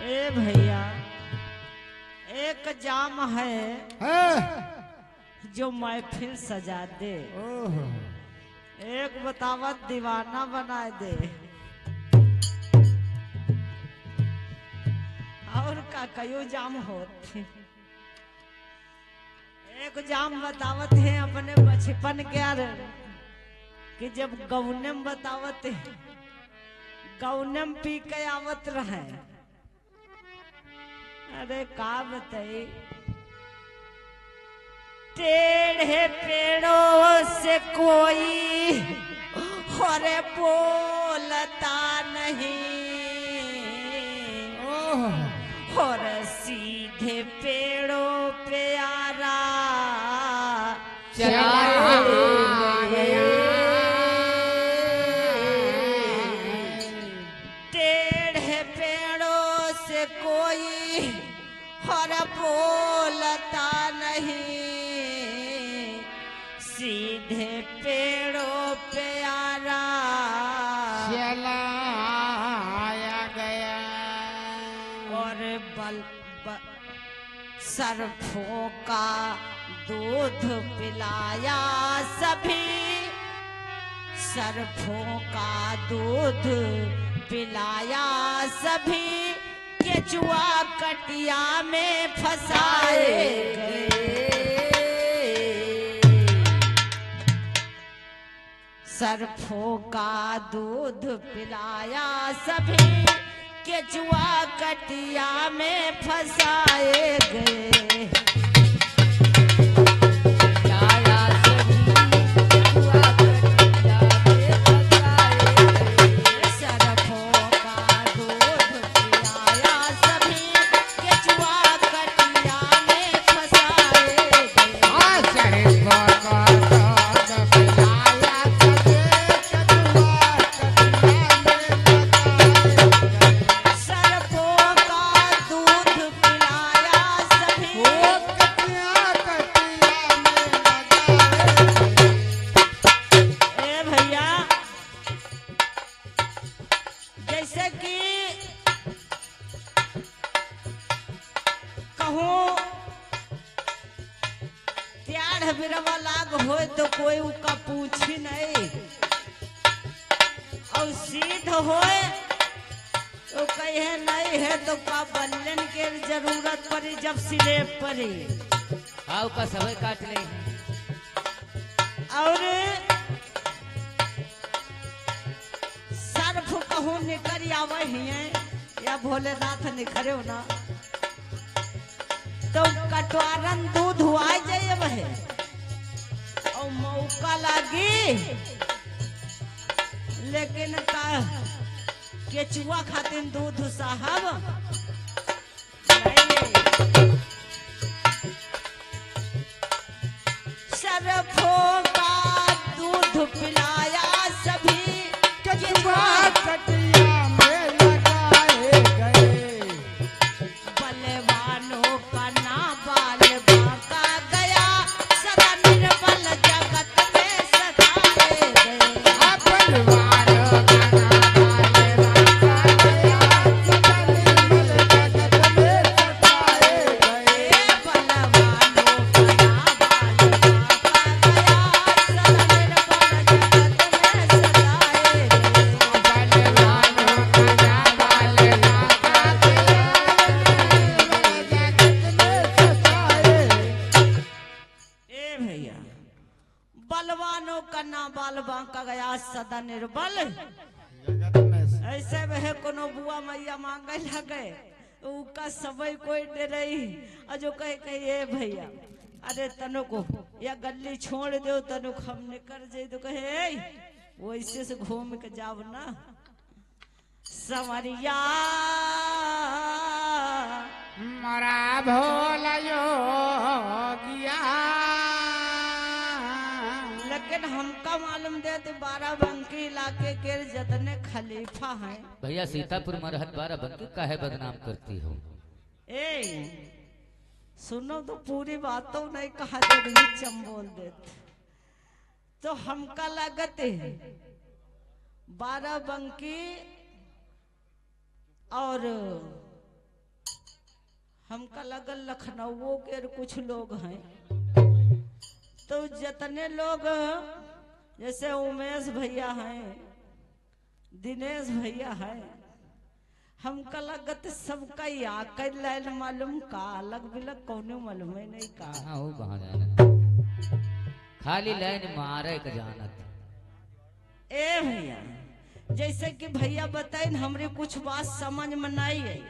ए भैया, एक जाम है जो महफिल सजा दे, एक बतावत दीवाना बना दे। और का कयो जाम होते। एक जाम बतावत है अपने बचपन के कि जब गौने में बतावत है, गौने में पी के आवत रहे। अरे का बताई, टेढ़े पेड़ों से कोई अरे बोलता नहीं, और सीधे पेड़ों पे आरा चला गया। टेढ़े पेड़ों से कोई और बोलता नहीं, सीधे पेड़ों पे आरा चलाया गया। और सरफों का दूध पिलाया सभी, सरफों का दूध पिलाया सभी, केचुआ कटिया में फंसाए गए। सरफों का दूध पिलाया सभी, केचुआ कटिया में फंसाए गए। बिरवा लाग हो तो कोई उका पूछी नहीं, और सीध होए तो कहे नहीं है तो का बल्लन के जरूरत पड़ी जब सिलेब पड़ी आओ का समय काट ले। और सर्फ कहूँ निकल आवे हैं या भोलेनाथ निखरे हो ना, तो कटवारन दूध हुआ जाए वह और मौका लागी, लेकिन का केचुआ खातिर दूध साहब सरफों का दूध पिलाया सभी, केचुआ कटिया में लगाए गए। बलवानों का ना बाल बांका गया, सदा निर्बल जगत में सताए गए। बलवानों का ना बाल बांका गया, सदा निर्बल जगत में सताए गए। बलवानों का ना बाल बांका गया, सदा निर्बल जगत में सताए गए। बलवानों का ना बाल बांका गया, जगत में सताए। ए भैया, बलवानों का ना बाल बांका गया, सदा निर्बल। जगत में ऐसे वह कोनो बुआ मैया मांगे लगे, उका सबई कोई डरई, और जो कहे ए भैया अरे तनो को या गली छोड़ दो, तनो हम निकल जाए तो कहे वैसे से घूम के जाओ ना संवरिया। मरा भोला योगिया। लेकिन हमका मालूम देते बाराबंकी इलाके के जतने खलीफा हैं। भैया सीतापुर मरहत बाराबंकी काहे बदनाम करती हो? ए सुनो तो पूरी बात तो नहीं कहा तो चम बोल देते तो हमका लागत है बाराबंकी और हमका लगल लखनऊ के कुछ लोग हैं, तो जितने लोग जैसे उमेश भैया हैं, दिनेश भैया हैं, हमका लगत सबका या कर लाइन मालूम का अलग बिलग कौनो मालूम है नहीं का। कहाँ हो कहाँ जाना, खाली लाइन मारे का जानत। ए भैया जैसे कि भैया बताए हमरे कुछ बात समझ में नहीं आई,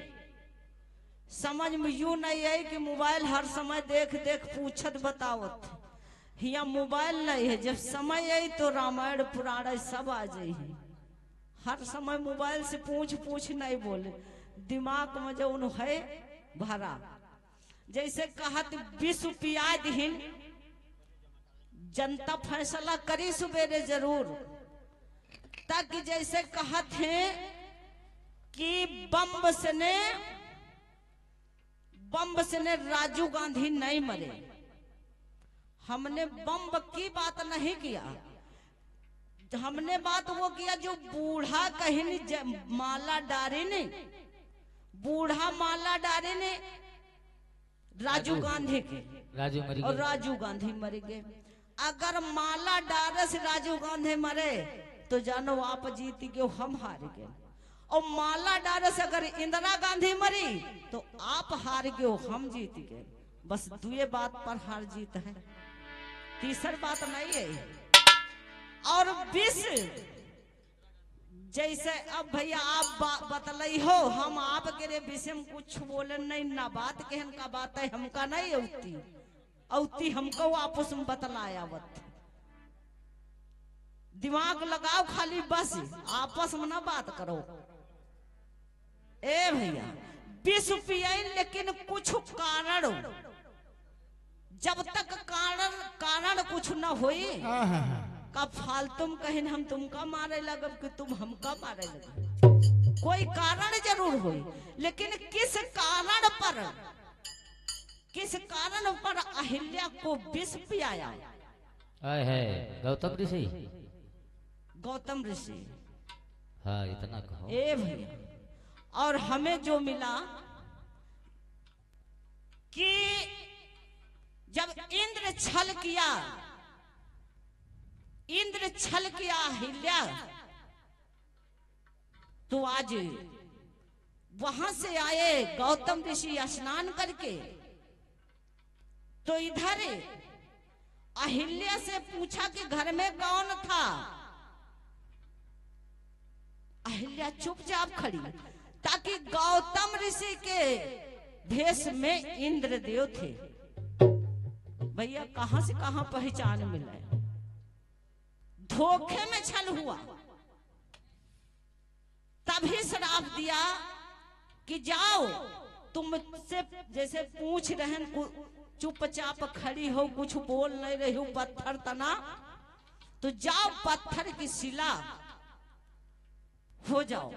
समझ में यूं नहीं आई कि मोबाइल हर समय देख देख पूछत बतावत, हिया मोबाइल नहीं है, जब समय आई तो रामायण पुराण सब आ जाई है। हर समय मोबाइल से पूछ पूछ नहीं बोले, दिमाग में जो उन है भरा। जैसे कहत विश्व पियादहीन जनता फैसला करी सुबेरे जरूर, ताकि जैसे कहत हैं कि बम से ने राजीव गांधी नहीं मरे, हमने बम की बात नहीं किया, हमने बात वो किया जो बूढ़ा कहीं माला डारे ने, बूढ़ा माला डारे ने राजीव गांधी के, राजू मरी और गए। राजीव गांधी मर गए। अगर माला डारे से राजीव गांधी मरे तो जानो आप जीत गए, हम हार गए। और माला डारे से अगर इंदिरा गांधी मरी तो आप हार गए, हम जीत गए। बस दुए बात पर हार जीत है, तीसरी बात नहीं है। और विश्व जैसे अब भैया आप बतलई हो, हम आपके विषय में कुछ बोले नहीं, ना बात केहन का बात है हमका नहीं औती, औती हमको आपस में बतलाया वत। दिमाग लगाओ खाली, बस आपस में ना बात करो। ए भैया विश्व पियाई, लेकिन कुछ कारण, जब तक कारण कुछ न होई का फालतुम कहीं हम तुमका मारे लगब कि तुम हमका मारे लगब। कोई कारण जरूर होई, लेकिन किस कारण पर अहिल्या को विष पियाया? है गौतम ऋषि। गौतम ऋषि। हाँ इतना कहो। ए भैया और हमें जो मिला कि जब इंद्र छल किया अहिल्या, तो आज वहां से आए गौतम ऋषि स्नान करके, तो इधर अहिल्या से पूछा कि घर में कौन था। अहिल्या चुपचाप खड़ी, ताकि गौतम ऋषि के भेष में इंद्रदेव थे। भैया कहां से कहां पहचान मिला, धोखे में छल हुआ, तभी श्राप दिया कि जाओ, तुमसे जैसे पूछ रहे चुपचाप खड़ी हो, कुछ बोल नहीं रही हो, पत्थर तना, तो जाओ पत्थर की शिला हो जाओ।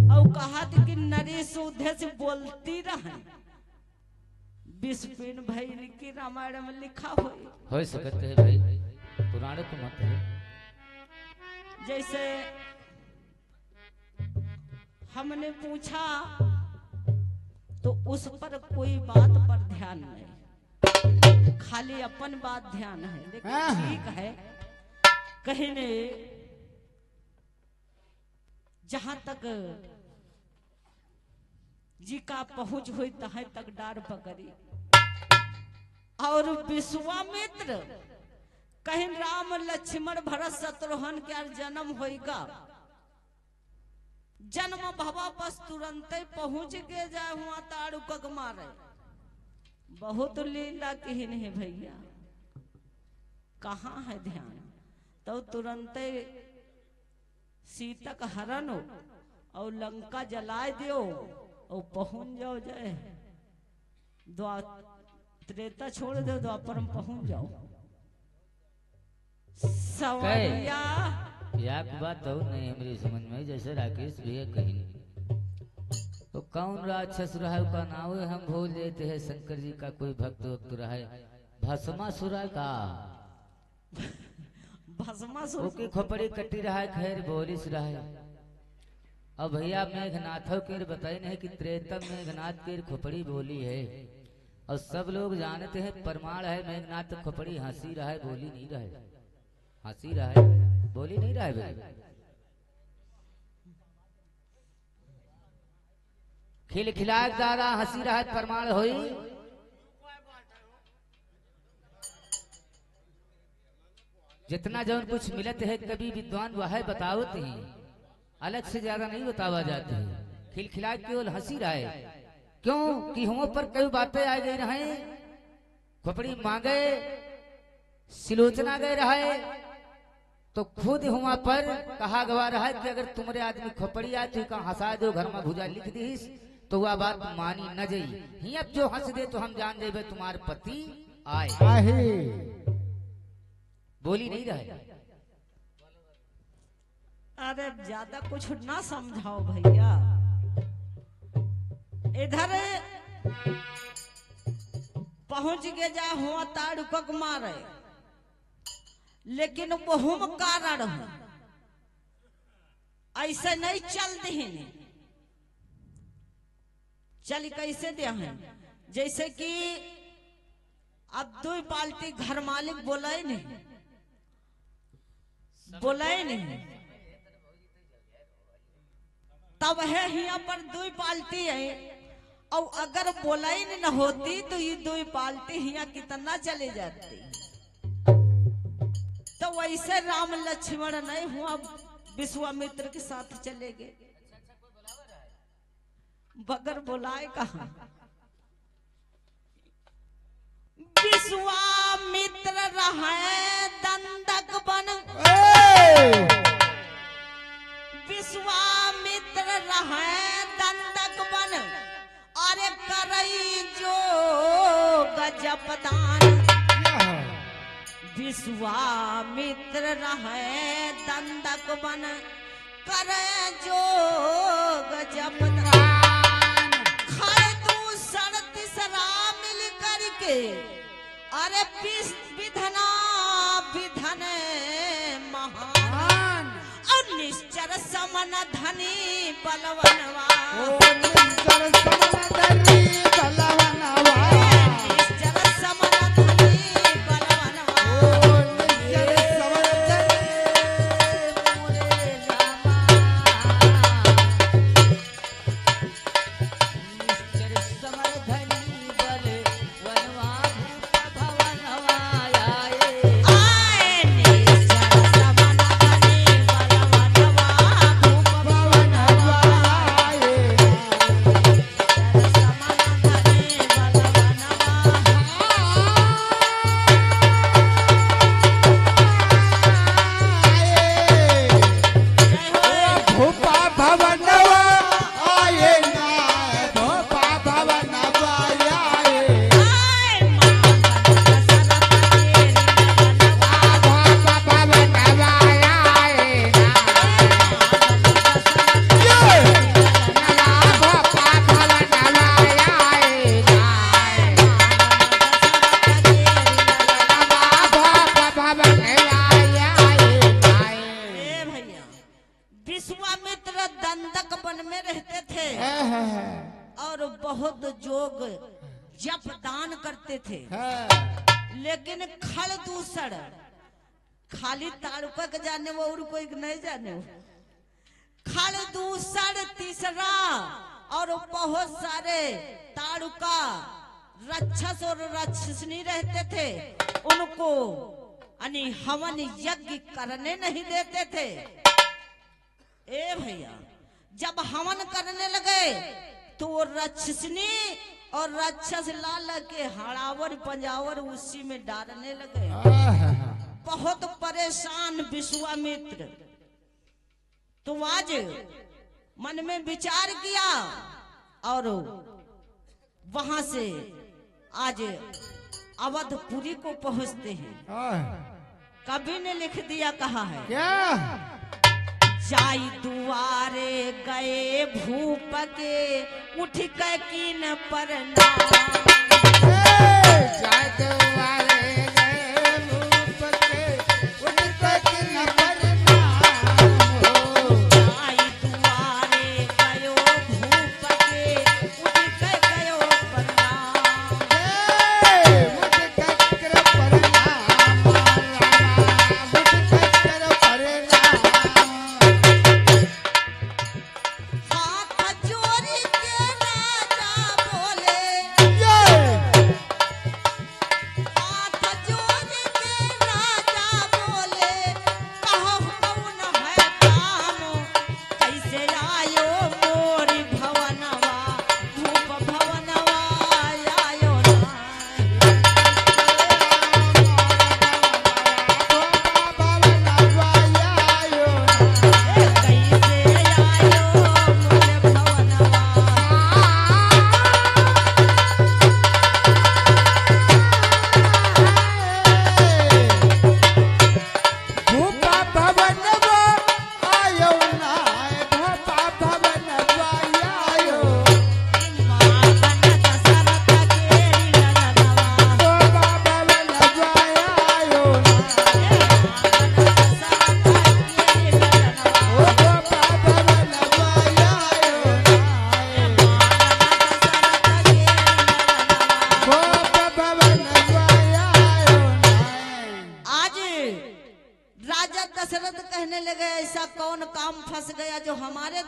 और कहा कि नरेश उधर से बोलती रहे, विष्णु भाई की रामायण में लिखा हो सकते है भाई, पुराने को मत है। जैसे हमने पूछा तो उस पर कोई बात पर ध्यान नहीं, खाली अपन बात ध्यान है। लेकिन ठीक है, कहीं ने जहां तक जी का पहुंच हुई तहाँ तक डार पकड़ी। और विश्वामित्र कहीं राम लक्ष्मण भरत शत्रुघ्न के जन्म होगा, जन्म भवा बस तुरंत पहुंच के जाए हुआ ताड़ू कग मारे। बहुत लीला किन है भैया, कहाँ है ध्यान, तो तुरंत सीता का हरण हो और लंका जलाए दियो और पहुंच जाओ, जाए त्रेता छोड़ दो, द्वापर में पहुंच जाओ। सवरिया या बात तो नहीं मेरी समझ में, जैसे राकेश भैया कहीं तो कौन राक्षस रहा है का नाम हम भूल देते हैं, शंकर जी का कोई भक्त रहा है, भस्मासुर का, भस्मासुर ओके खोपड़ी कटी रहा है, खैर बोलिस रहा है, अब भैया मेघनाथों के बताई नहीं कि त्रेतम मेघनाथ के खोपड़ी बोली है और सब लोग जानते हैं प्रमाण है मेघनाथ खोपड़ी हंसी रहा है बोली नहीं रहा है, हंसी रहा है बोली नहीं रहा है भाई। खिलखिलाए दादा हंसी रहा है प्रमाण होई। जितना जौन कुछ मिलत है कभी विद्वान वह बतावत ही, अलग से ज्यादा नहीं बतावा जाते हैं। खिलखिला केवल हंसी रहा है, क्यों कि हम पर कई बातें आ गई रहे, खोपड़ी मांगे सिलोचना गए रहे तो खुद हुआ पर कहा गवा रहा है कि अगर तुम्हारे आदमी खोपड़ी आए तो कहा हंसा दो घर में भुजा लिख दीस तो वह बात मानी न जाई। ही अब जो हंस दे तो हम जान देवे तुम्हारे पति आए, बोली नहीं रहे। अरे ज्यादा कुछ ना समझाओ भैया, इधर पहुंच के जा हुआ ताड़ुक मारे, लेकिन बहुम कारण ऐसे नहीं चल दीन। चल कैसे दिया है, जैसे कि अब 2 पाल्टी घर मालिक बोले नहीं, बोले नहीं, तब है यहाँ पर 2 पाल्टी है। और अगर बोलाई न होती तो ये 2 पाल्टी यहाँ कितना चले जाती। तो वैसे राम लक्ष्मण नहीं हुआ विश्वामित्र के साथ चले गए, बगर बुलाए कहा। विश्वामित्र रहे दंडक बन, विश्वामित्र रहे दंडक बन, अरे करई जो गजब दान। विश्वामित्र रहे दंडक बन, करे जो गजब दान। खाए तू 37 मिल करके, अरे विधना विधन महान, और निश्चर समन धनी बलवनवा। निश्चर समन धनी बलवनवा। विश्वामित्र दंडक वन में रहते थे और बहुत जोग जप दान करते थे, लेकिन खल दूसर खाली ताड़ुक जाने वो और कोई नहीं जाने। खल दूसर तीसरा और बहुत सारे ताड़ुका राक्षस और राक्षसनी रहते थे, उनको यानी हवन यज्ञ करने नहीं देते थे। ए भैया जब हवन करने लगे तो वो राक्षसनी और राक्षस लाल के हड़ावर पंजावर उसी में डालने लगे। बहुत परेशान विश्वामित्र तो आज मन में विचार किया और वहां से आज अवधपुरी को पहुंचते हैं। कवि ने लिख दिया, कहा है क्या जाई दुआरे गए भूप के उठ के कीन पर जाय दुआरे गए भूप के उठ के कीन पर जाई दुआरे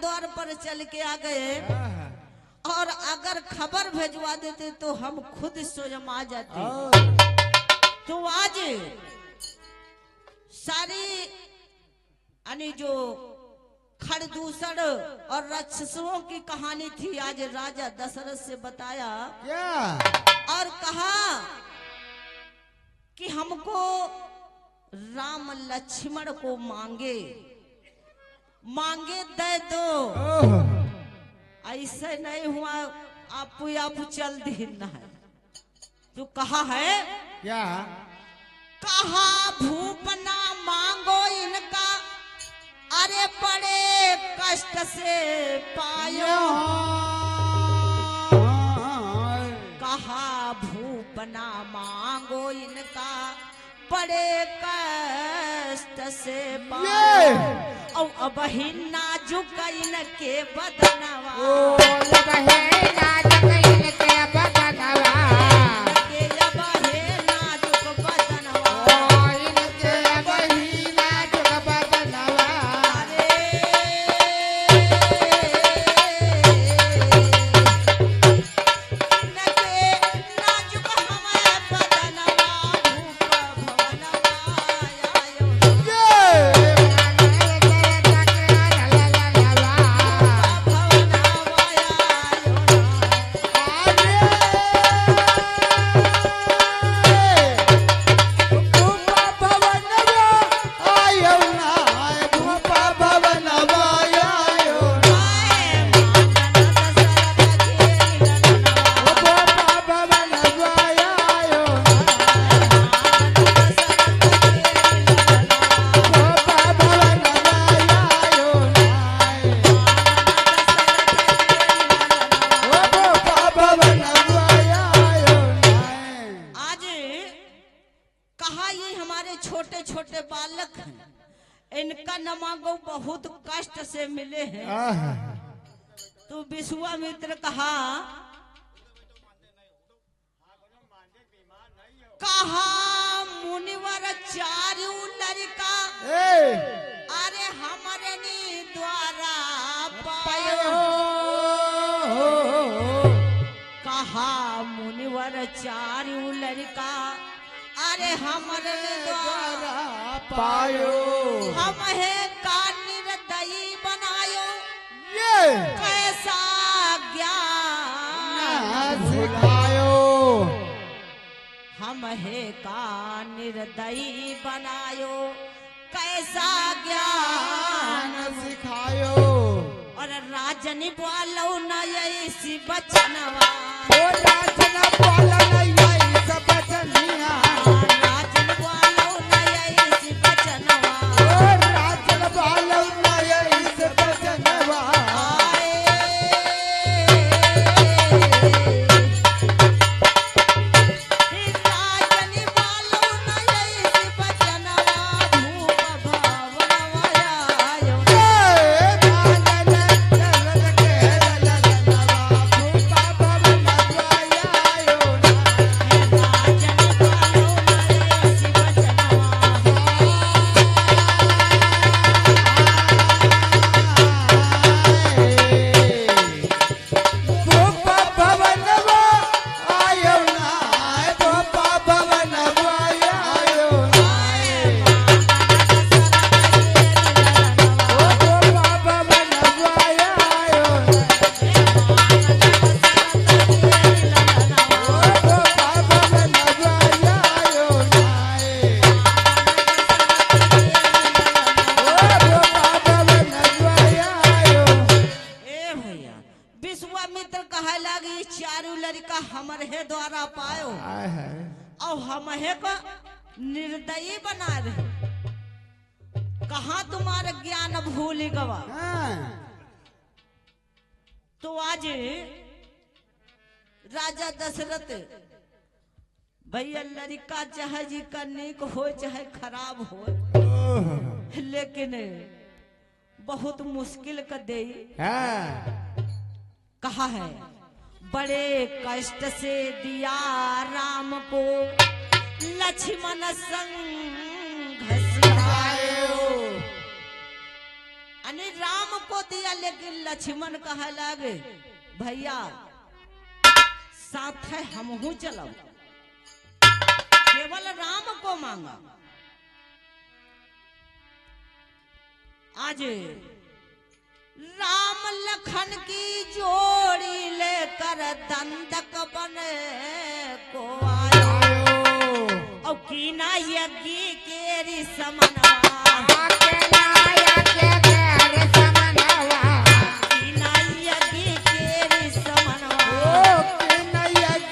द्वार पर चल के आ गए और अगर खबर भेजवा देते तो हम खुद स्वयं आ जाते। तो आज सारी यानी जो खरदूषण और राक्षसों की कहानी थी आज राजा दशरथ से बताया और कहा कि हमको राम लक्ष्मण को मांगे दे दो। ऐसे नहीं हुआ आप चल देना है। तो कहा है क्या? कहा भूपना मांगो इनका, अरे बड़े कष्ट से पायो। कहा भूपना मांगो इनका, बड़े कष्ट से पायो। और अब ही नाजुक इनके बदनवा, छोटे छोटे बालक हैं, इनका न मांगो बहुत कष्ट से मिले हैं। तो विश्वामित्र कहा मुनिवर चारू लड़का, अरे हमारे द्वारा पायो। कहा मुनिवर चारू लड़का, अरे हमारे द्वारा पायो। हम है का निर्दयी बनायो, कैसा ज्ञान सिखायो। हम है का निर्दयी बनायो, कैसा ज्ञान सिखायो। और राजन बोलो न ऐसी बचनवा, राजन बोलो न ऐसी बचनिया। हमरे द्वारा पायो और हमहे को निर्दयी बना रहे। कहाँ तुम्हारा ज्ञान भूल गवा। तो आज राजा दशरथ भैया लड़का चाहे जी का नीक हो चाहे खराब हो, लेकिन बहुत मुश्किल का दे। कहा है बड़े कष्ट से दिया राम को लक्ष्मण संग घसियायो। अने राम को दिया, लेकिन लक्ष्मण कहे लागे भैया साथ है हमहू चलो, केवल राम को मांगा। आज राम लखन की जोड़ी लेकर दंडक बने को आयो, और कीना यज्ञ केरी समनवा, कीना यज्ञ केरी समनवा, कीना यज्ञ केरी समनवा, भूप भावन वयायो।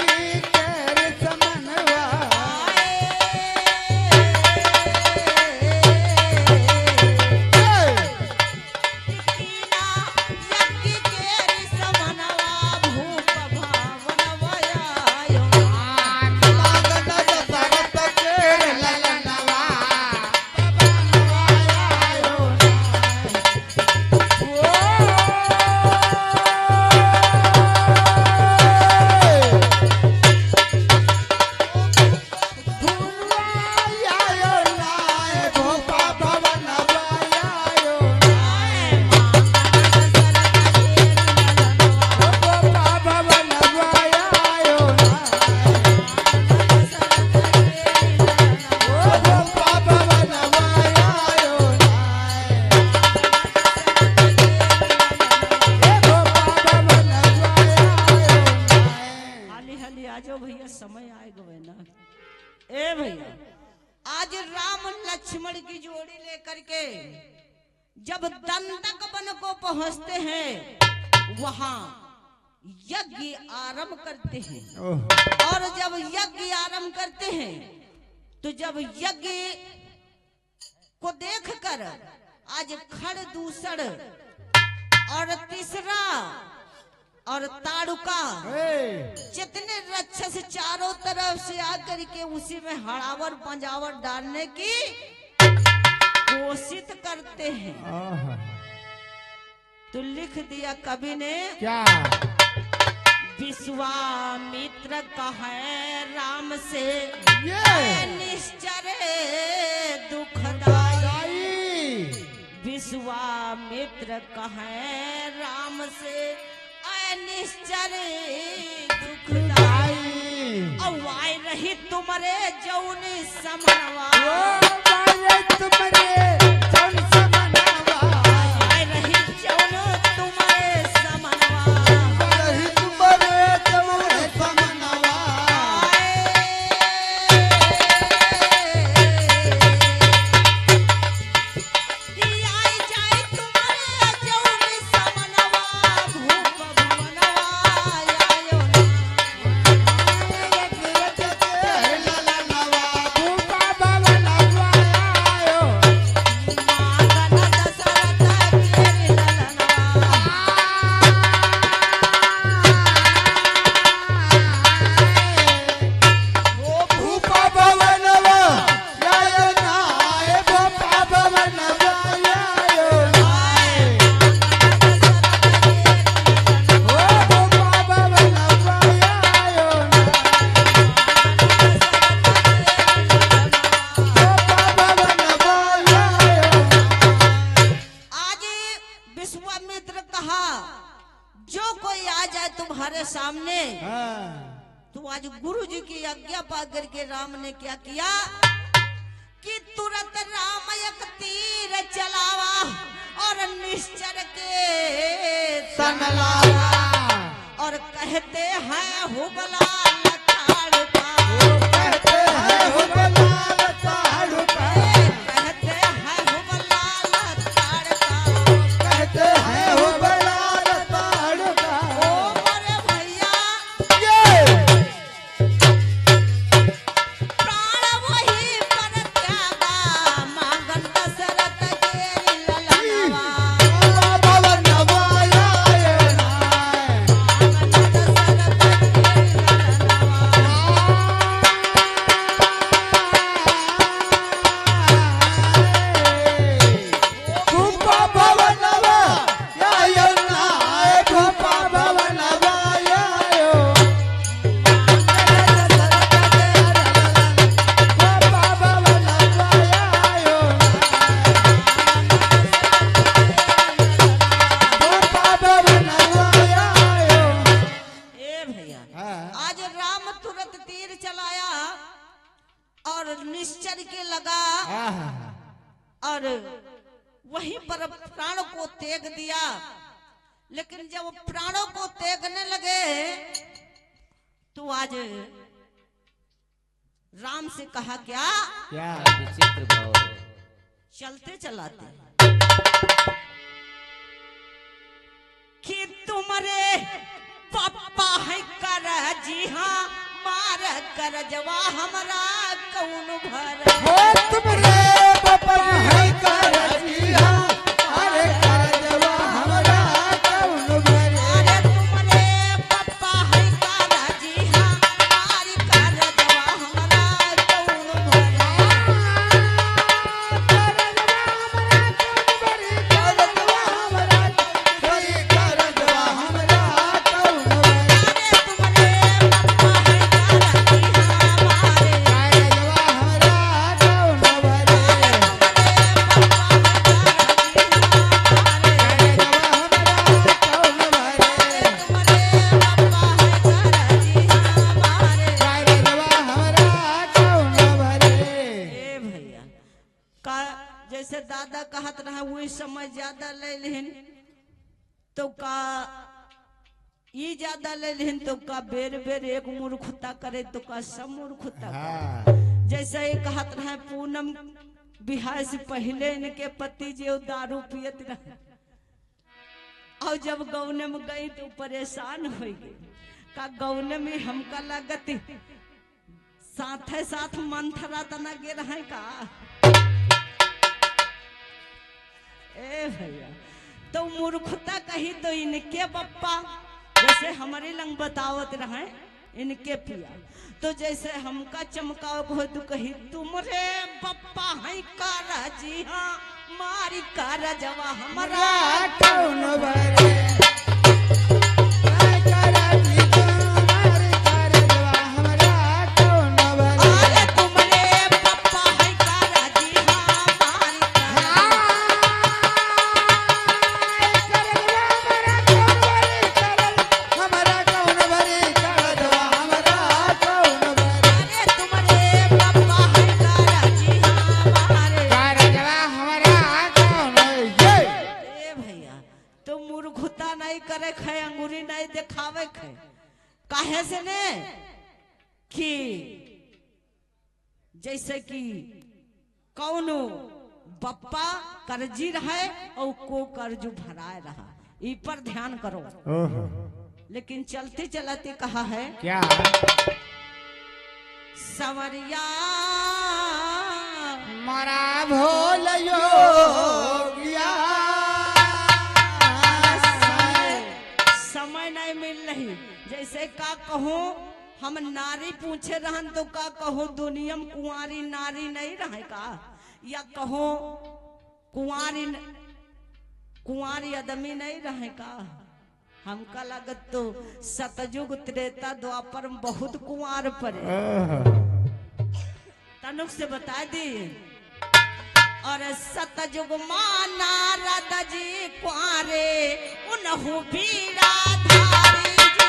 भैया समय आए गए ना। ए भैया आज राम लक्ष्मण की जोड़ी लेकर के जब दंडक वन को पहुंचते हैं, वहां यज्ञ आरंभ करते हैं। और जब यज्ञ आरंभ करते हैं तो जब यज्ञ को देखकर आज खड़ दूसर और तीसरा और ताड़ुका जितने राक्षस चारों तरफ से आकर के उसी में हड़ावर पंजावर डालने की कोशिश करते हैं। तो लिख दिया कवि ने क्या? विश्वामित्र कहे राम से ये निश्चर दुखदाई, विश्वामित्र कहे राम से निश्चर दुखदाई, अवाय रही तुम्हारे जौन समनवा, तुम्हारे जौन समनवा, अवाय रही जौन तुम्हारे समनवा, रही तुम्हारे जौन समनवा। आई जाए तुम्हारे जौन समनवा, भूप भवनवा आयो ना। मांगन दशरथ केरी ललनवा, आज विश्वामित्र कहा जो कोई आ जाए तुम्हारे सामने, तो आज गुरु जी की आज्ञा पा करके राम ने क्या किया कि तुरंत राम एक तीर चलावा और निश्चर के तन लावा, और कहते हैं हुबला लताड़का, कहते हैं हुबला लताड़का, ओ मोरे भैया प्राण वही पर त्यागा, मांगन दशरथ केरी ललनवा, मांगन दशरथ केरी ललनवा। और निश्चर के लगा और वहीं पर प्राण को त्याग दिया। लेकिन जब प्राणों को त्यागने लगे तो आज राम से कहा क्या क्या विचित्र भाव। चलते चलाते कि तुम्हारे पापा है कर जी हाँ मार कर जवा हमारा कौन भर हो तुम्हारे पापा है कर जी हाँ अरे कर जवा हमरा कौन भरे अरे तुम्हारे पापा है कर जी हाँ मार कर जवा हमारा कौन भर जैसे दादा कहत रहा वही समय ज्यादा ले लेन तो का ई ज्यादा ले लेन तो का बेर बेर एक मूर्खता करे तो का सब मूर्खता करे। जैसे ये कहत रहा पूनम बिहार से पहले इनके पति जो दारू पियत रहे और जब गौने में गई तो परेशान हो गई का गौने में हमका लगत साथ साथ मंथरा तना गे रहे का ए भैया तो मूर्खता कही तो इनके बप्पा जैसे हमारे लंग बतावत रहे इनके पिया तो जैसे हमका चमकाओ को तो कही तुमरे बप्पा है कारा जी हाँ मारी कारा जवा हमारा कौन भरे कर जी हमारे कर जवा हमरा कौन भरे अरे तुमरे बप्पा है कारा जी हाँ मारी कारा हमरा कौन भरे कर जवा हमरा कौन भरे अरे तुम्हारे पापा है कारा जी हमारे कर जवा हमरा कौन ये ए भैया तो मूर्खता नहीं करे खे अंगूरी नहीं दिखावे खे काहे से ने कि जैसे कि कौनो बप्पा कर्जी रहे और को कर्ज भराए रहा ई पर ध्यान करो। लेकिन चलते चलाते कहा है क्या सवरिया मरा भोल योगिया समय नहीं मिल रही जैसे का कहूँ हम नारी पूछे रहन तो का कहो दुनिया में कुंवारी नारी नहीं रहे का या कहो कुंवारी आदमी नहीं रहे का हमका लगत तो सतयुग त्रेता द्वापर में बहुत कुंवार पड़े तनुक से बता दी और सतयुग माना राधा जी कुंवारे उन्हु बीरा धारी जी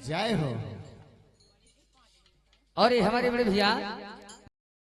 जय हो। और ये हमारे बड़े भैया